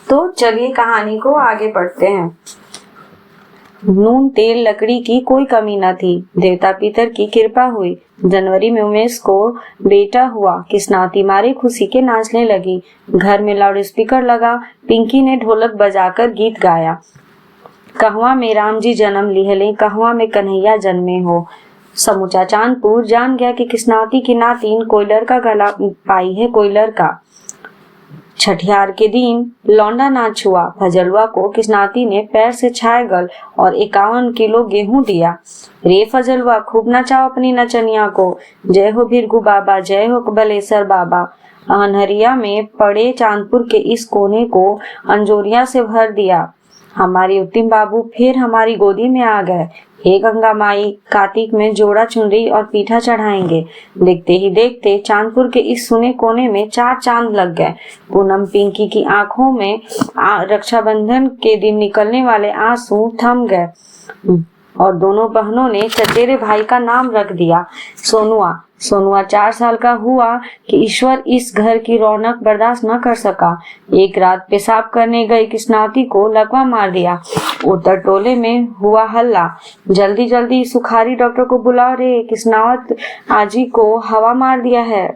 तो चलिए कहानी को आगे पढ़ते हैं। नून तेल लकड़ी की कोई कमी न थी। देवता पितर की कृपा हुई। जनवरी में उमेश को बेटा हुआ। किस्नाती मारे खुशी के नाचने लगी। घर में लाउड स्पीकर लगा। पिंकी ने ढोलक बजाकर गीत गाया। कहवा में राम जी जन्म लिहले, कहवा में कन्हैया जन्मे हो। समूचा चांदपुर जान गया कि किस्नाती की नातिन कोयलर का गला पाई है कोयलर का। छठियार के दिन लौंडा नाच हुआ। फजलुआ को किस्नाती ने पैर से छाए गल और 51 किलो गेहूं दिया। रे फजलुआ खूब नचाओ अपनी नचनिया को। जय हो भिरगु बाबा, जय हो बलेसर बाबा। अनहरिया में पड़े चांदपुर के इस कोने को अंजोरिया से भर दिया। हमारे उत्तिम बाबू फिर हमारी गोदी में आ गए। हे गंगा माई, कार्तिक में जोड़ा चुनरी और पीठा चढ़ाएंगे। देखते ही देखते चांदपुर के इस सुने कोने में 4 चांद लग गए। पूनम पिंकी की आंखों में रक्षाबंधन के दिन निकलने वाले आंसू थम गए और दोनों बहनों ने चचेरे भाई का नाम रख दिया सोनुआ। सोनुआ 4 साल का हुआ कि ईश्वर इस घर की रौनक बर्दाश्त न कर सका। एक रात पेशाब करने गई किस्नाती को लकवा मार दिया। उत्तर टोले में हुआ हल्ला। जल्दी जल्दी सुखारी डॉक्टर को बुलाओ रे, किस्नावत आजी को हवा मार दिया है,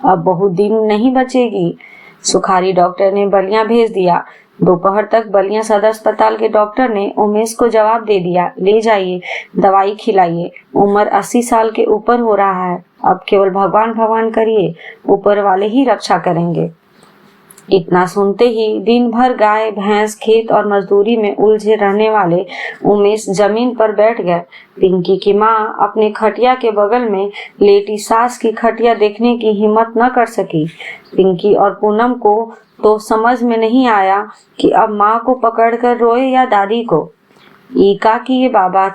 अब बहुत दिन नहीं बचेगी। सुखारी डॉक्टर ने बलियां भेज दिया। दोपहर तक बलिया सदर अस्पताल के डॉक्टर ने उमेश को जवाब दे दिया, ले जाइए, दवाई खिलाइए। उम्र 80 साल के ऊपर हो रहा है। अब केवल भगवान भगवान करिए, ऊपर वाले ही रक्षा करेंगे। इतना सुनते ही दिन भर गाय भैंस खेत और मजदूरी में उलझे रहने वाले उमेश जमीन पर बैठ गए। पिंकी की माँ अपने खटिया के बगल में लेटी सास की खटिया देखने की हिम्मत न कर सकी। पिंकी और पूनम को तो समझ में नहीं आया कि अब माँ को पकड़कर रोए या दादी को। ईका की ये बाबा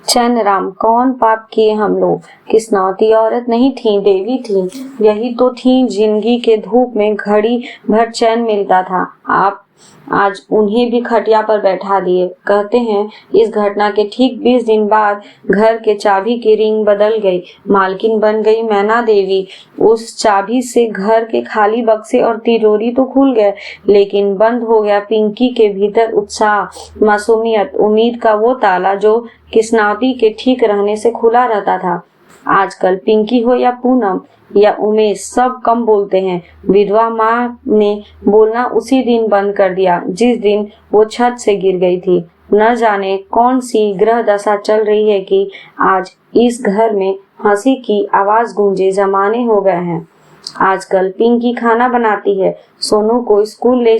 चैन राम, कौन पाप किए हम लोग। किस्नाती औरत नहीं थी, देवी थी। यही तो थी जिंदगी के धूप में घड़ी भर चैन मिलता था। आप आज उन्हें भी खटिया पर बैठा दिए। कहते हैं इस घटना के ठीक 20 दिन बाद घर के चाबी की रिंग बदल गई। मालकिन बन गई मैना देवी। उस चाबी से घर के खाली बक्से और तिजोरी तो खुल गए, लेकिन बंद हो गया पिंकी के भीतर उत्साह, मासूमियत, उम्मीद का वो ताला जो किस्नाती के ठीक रहने से खुला रहता था। आजकल पिंकी हो या पूनम या उमेश, सब कम बोलते हैं। विधवा माँ ने बोलना उसी दिन बंद कर दिया जिस दिन वो छत से गिर गई थी। न जाने कौन सी ग्रह दशा चल रही है कि आज इस घर में हंसी की आवाज गूंजे जमाने हो गए हैं। आजकल पिंकी खाना बनाती है, सोनू को स्कूल ले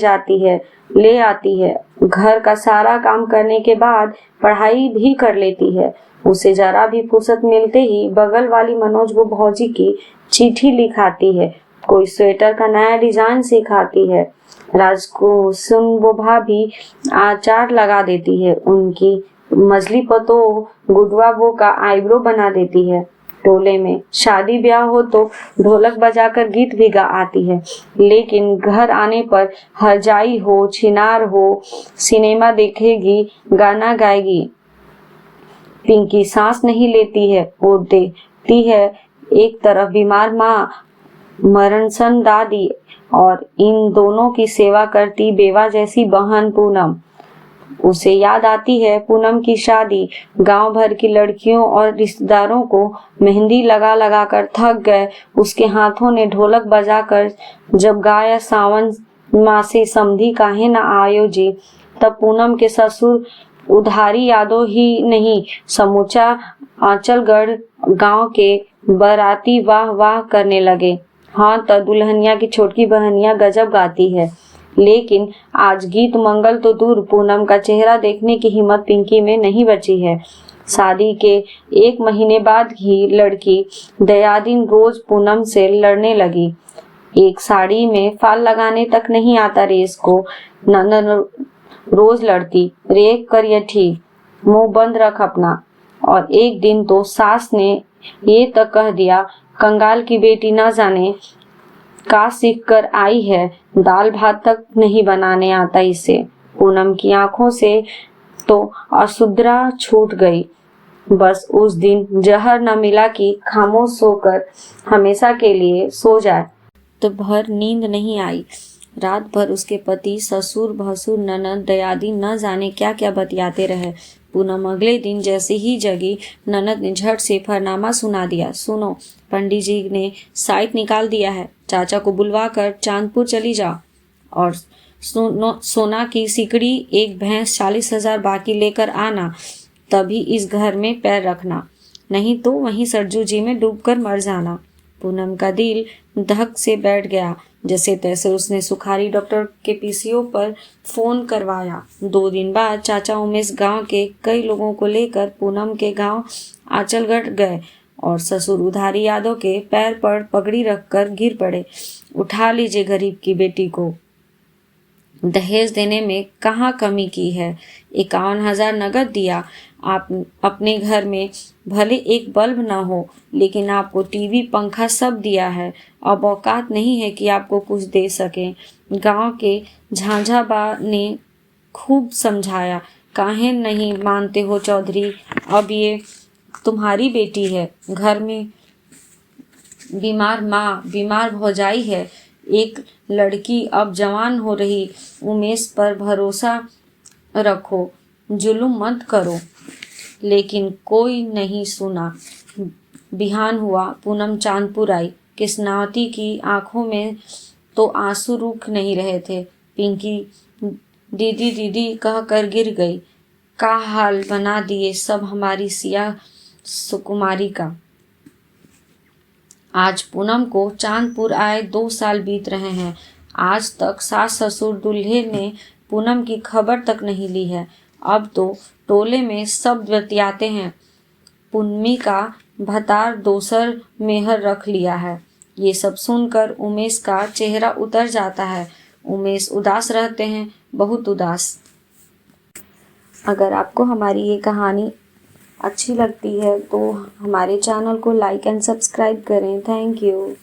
आती है, घर का सारा काम करने के बाद पढ़ाई भी कर लेती है। उसे जरा भी फुर्सत मिलते ही बगल वाली मनोज वो भौजी की चिट्ठी लिखाती है, कोई स्वेटर का नया डिजाइन सिखाती है। राज को सुन वो भाभी आचार लगा देती है। उनकी मछली पतो गुडवा वो का आईब्रो बना देती है। टोले में शादी ब्याह हो तो ढोलक बजाकर गीत भी गा आती है, लेकिन घर आने पर हरजाई हो, छिनार हो, सिनेमा देखेगी, गाना गाएगी। पिंकी सांस नहीं लेती है। वो देखती है एक तरफ बीमार माँ, मरणसन दादी और इन दोनों की सेवा करती बेवा जैसी बहन पूनम। उसे याद आती है पूनम की शादी। गांव भर की लड़कियों और रिश्तेदारों को मेहंदी लगा लगा कर थक गए। उसके हाथों ने ढोलक बजाकर जब गाया सावन मासे समधी काहे न आयो जी, तब पूनम के ससुर उधारी यादों ही नहीं, समूचा आंचलगढ़ गांव के बराती वाह वाह करने लगे। हाँ, तो दुल्हनिया की छोटकी बहनिया गजब गाती है, लेकिन आज गीत मंगल तो दूर, पूनम का चेहरा देखने की हिम्मत पिंकी में नहीं बची है। शादी के 1 महीने बाद ही लड़की दयादिन रोज पूनम से लड़ने लगी। एक साड़ी में फाल लगाने तक नहीं आता रेस को, नंदन रोज लड़ती, रे करियठी, मुंह बंद रख अपना। और एक दिन तो सास ने ये तक कह दिया, कंगाल की बेटी न जाने का सीख कर आई है, दाल भात तक नहीं बनाने आता इसे। पूनम की आंखों से तो अशुद्रा छूट गई। बस उस दिन जहर न मिला कि खामोश सोकर हमेशा के लिए सो जाए। तो भर नींद नहीं आई। रात भर उसके पति, ससुर, भसुर, ननद, दयादी न जाने क्या क्या बतियाते रहे। पूनम अगले दिन जैसे ही जगी, ननद ने झट से फरनामा सुना दिया। सुनो, पंडित जी ने साइट निकाल दिया है, चाचा को बुलवा कर चांदपुर चली जाओ और सोना की सिकड़ी, एक भैंस, 40,000 बाकी लेकर आना। तभी इस घर में पैर रखना, नहीं तो वहीं सरजू जी में डूबकर मर जाना। पूनम का दिल धक से बैठ गया। जैसे तैसे उसने सुखारी डॉक्टर के पीसीओ पर फोन करवाया। 2 दिन बाद चाचा उमेश गांव के कई लोगों को लेकर पूनम के गांव आंचलगढ़ गए और ससुर उधारी यादव के पैर पर पगड़ी रखकर गिर पड़े। उठा लीजिए गरीब की बेटी को, दहेज देने में कहाँ कमी की है। 51,000 नगद दिया। आप अपने घर में भले एक बल्ब ना हो, लेकिन आपको टीवी, पंखा सब दिया है। अब औकात नहीं है कि आपको कुछ दे सके। गांव के झांझाबा ने खूब समझाया, काहे नहीं मानते हो चौधरी, अब ये तुम्हारी बेटी है। घर में बीमार माँ, बीमार भौजाई है, एक लड़की अब जवान हो रही। उमेश पर भरोसा रखो, जुल्म मत करो। लेकिन कोई नहीं सुना। बिहान हुआ, पूनम चांदपुर आई। किस्नावती की आंखों में तो आंसू रुक नहीं रहे थे। पिंकी दीदी दीदी कहकर गिर गई। का हाल बना दिए सब हमारी सिया सुकुमारी का। आज पूनम को चांदपुर आए 2 साल बीत रहे हैं। आज तक सास ससुर दूल्हे ने पूनम की खबर तक नहीं ली है। अब तो टोले में सब बतियाते हैं, पुन्नी का भतार दोसर मेहर रख लिया है। ये सब सुनकर उमेश का चेहरा उतर जाता है। उमेश उदास रहते हैं, बहुत उदास। अगर आपको हमारी ये कहानी अच्छी लगती है तो हमारे चैनल को लाइक एंड सब्सक्राइब करें। Thank you.